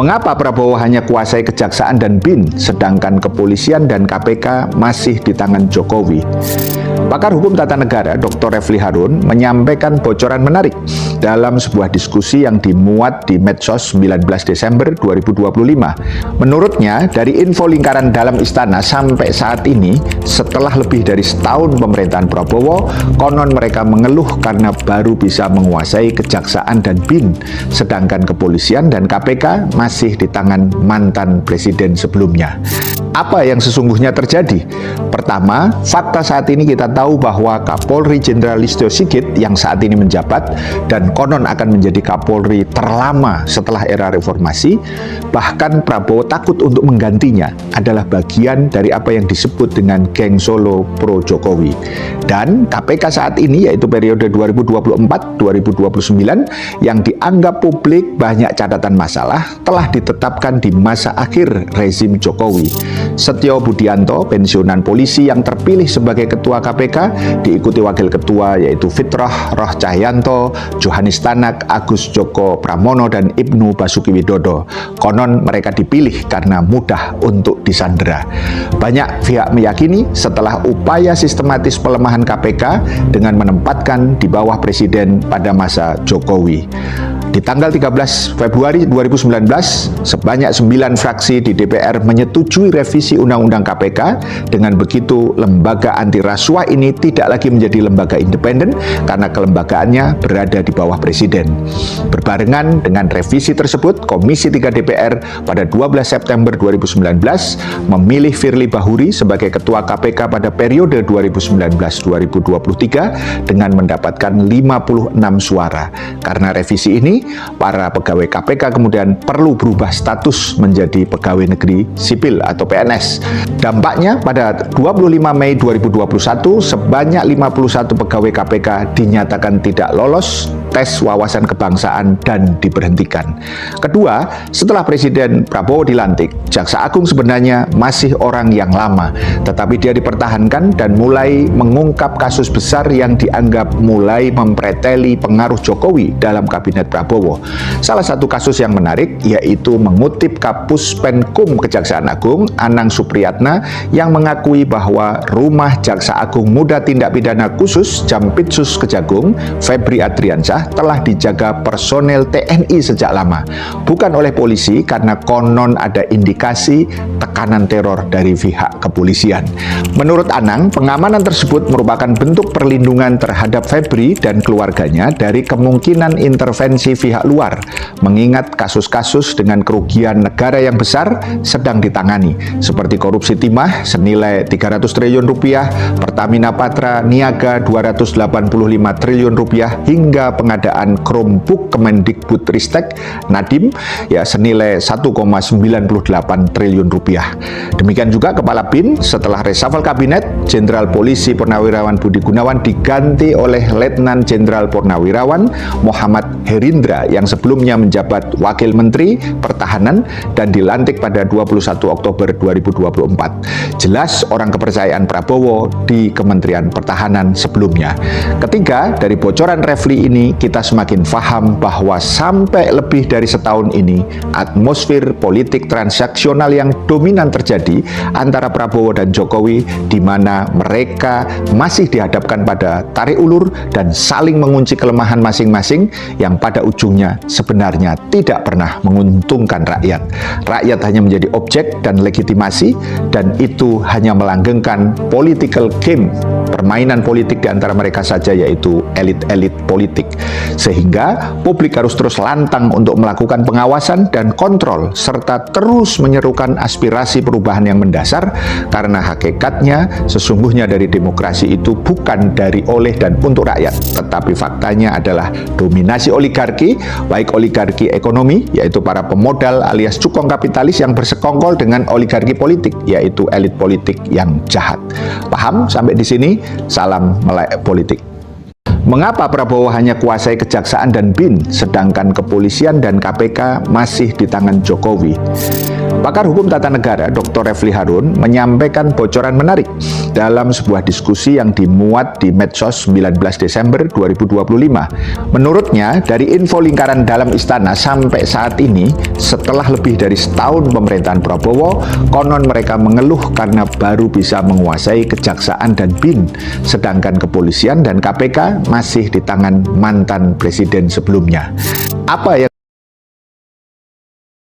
Mengapa Prabowo hanya kuasai kejaksaan dan BIN, sedangkan kepolisian dan KPK masih di tangan Jokowi? Pakar hukum tata negara Dr. Refli Harun menyampaikan bocoran menarik dalam sebuah diskusi yang dimuat di medsos 19 Desember 2025. Menurutnya, dari info lingkaran dalam istana sampai saat ini, setelah lebih dari setahun pemerintahan Prabowo, konon mereka mengeluh karena baru bisa menguasai kejaksaan dan BIN, sedangkan kepolisian dan KPK masih di tangan mantan presiden sebelumnya. Apa yang sesungguhnya terjadi? Pertama, fakta saat ini kita tahu bahwa Kapolri Jenderal Listio Sigit yang saat ini menjabat dan konon akan menjadi Kapolri terlama setelah era reformasi, bahkan Prabowo takut untuk menggantinya, adalah bagian dari apa yang disebut dengan geng Solo pro Jokowi. Dan KPK saat ini, yaitu periode 2024-2029, yang dianggap publik banyak catatan masalah, telah ditetapkan di masa akhir rezim Jokowi. Setio Budianto, pensiunan polisi yang terpilih sebagai ketua KPK, diikuti wakil ketua yaitu Fitroh Roh Cahyanto, Johanis Tanak, Agus Joko Pramono, dan Ibnu Basuki Widodo. Konon mereka dipilih karena mudah untuk disandera. Banyak pihak meyakini setelah upaya sistematis pelemahan KPK dengan menempatkan di bawah presiden pada masa Jokowi. Di tanggal 13 Februari 2019, sebanyak 9 fraksi di DPR menyetujui revisi Undang-Undang KPK. Dengan begitu, lembaga anti rasuah ini tidak lagi menjadi lembaga independen karena kelembagaannya berada di bawah presiden. Berbarengan dengan revisi tersebut, Komisi 3 DPR pada 12 September 2019 memilih Firly Bahuri sebagai Ketua KPK pada periode 2019-2023 dengan mendapatkan 56 suara. Karena revisi ini, para pegawai KPK kemudian perlu berubah status menjadi pegawai negeri sipil atau PNS. Dampaknya pada 25 Mei 2021, sebanyak 51 pegawai KPK dinyatakan tidak lolos tes wawasan kebangsaan dan diberhentikan. Kedua, setelah Presiden Prabowo dilantik, Jaksa Agung sebenarnya masih orang yang lama, tetapi dia dipertahankan dan mulai mengungkap kasus besar yang dianggap mulai mempreteli pengaruh Jokowi dalam kabinet Prabowo. Salah satu kasus yang menarik yaitu mengutip Kapus Penkum Kejaksaan Agung, Anang Supriyatna, yang mengakui bahwa rumah Jaksa Agung Muda Tindak Pidana Khusus Jampitsus Kejagung, Febri Adriansyah, telah dijaga personel TNI sejak lama, bukan oleh polisi karena konon ada indikasi tekanan teror dari pihak kepolisian. Menurut Anang, pengamanan tersebut merupakan bentuk perlindungan terhadap Febri dan keluarganya dari kemungkinan intervensi pihak luar, mengingat kasus-kasus dengan kerugian negara yang besar sedang ditangani, seperti korupsi timah senilai 300 triliun rupiah, Pertamina Patra Niaga 285 triliun rupiah, hingga pengadaan Chromebook Kemendikbudristek Nadiem ya senilai 1,98 triliun rupiah. Demikian juga Kepala BIN setelah reshuffle kabinet, Jenderal Polisi Purnawirawan Budi Gunawan diganti oleh Letnan Jenderal Purnawirawan Muhammad Herindra yang sebelumnya menjabat Wakil Menteri Pertahanan dan dilantik pada 21 Oktober 2024. Jelas orang kepercayaan Prabowo di Kementerian Pertahanan sebelumnya. Ketiga, dari bocoran Refli ini kita semakin paham bahwa sampai lebih dari setahun ini atmosfer politik transaksional yang dominan terjadi antara Prabowo dan Jokowi, di mana mereka masih dihadapkan pada tarik ulur dan saling mengunci kelemahan masing-masing yang pada ujungnya sebenarnya tidak pernah menguntungkan rakyat. Rakyat hanya menjadi objek dan legitimasi, dan itu hanya melanggengkan political game, permainan politik di antara mereka saja, yaitu elit-elit politik. Sehingga publik harus terus lantang untuk melakukan pengawasan dan kontrol serta terus menyerukan aspirasi perubahan yang mendasar, karena hakikatnya sesungguhnya dari demokrasi itu bukan dari, oleh, dan untuk rakyat, tetapi faktanya adalah dominasi oligarki, baik oligarki ekonomi yaitu para pemodal alias cukong kapitalis yang bersekongkol dengan oligarki politik yaitu elit politik yang jahat. Paham sampai di sini? Salam melek politik. Mengapa Prabowo hanya kuasai kejaksaan dan BIN, sedangkan kepolisian dan KPK masih di tangan Jokowi? Pakar hukum tata negara Dr. Refli Harun menyampaikan bocoran menarik dalam sebuah diskusi yang dimuat di medsos 19 Desember 2025. Menurutnya, dari info lingkaran dalam istana sampai saat ini, setelah lebih dari setahun pemerintahan Prabowo, konon mereka mengeluh karena baru bisa menguasai kejaksaan dan BIN, sedangkan kepolisian dan KPK masih di tangan mantan presiden sebelumnya. Apa yang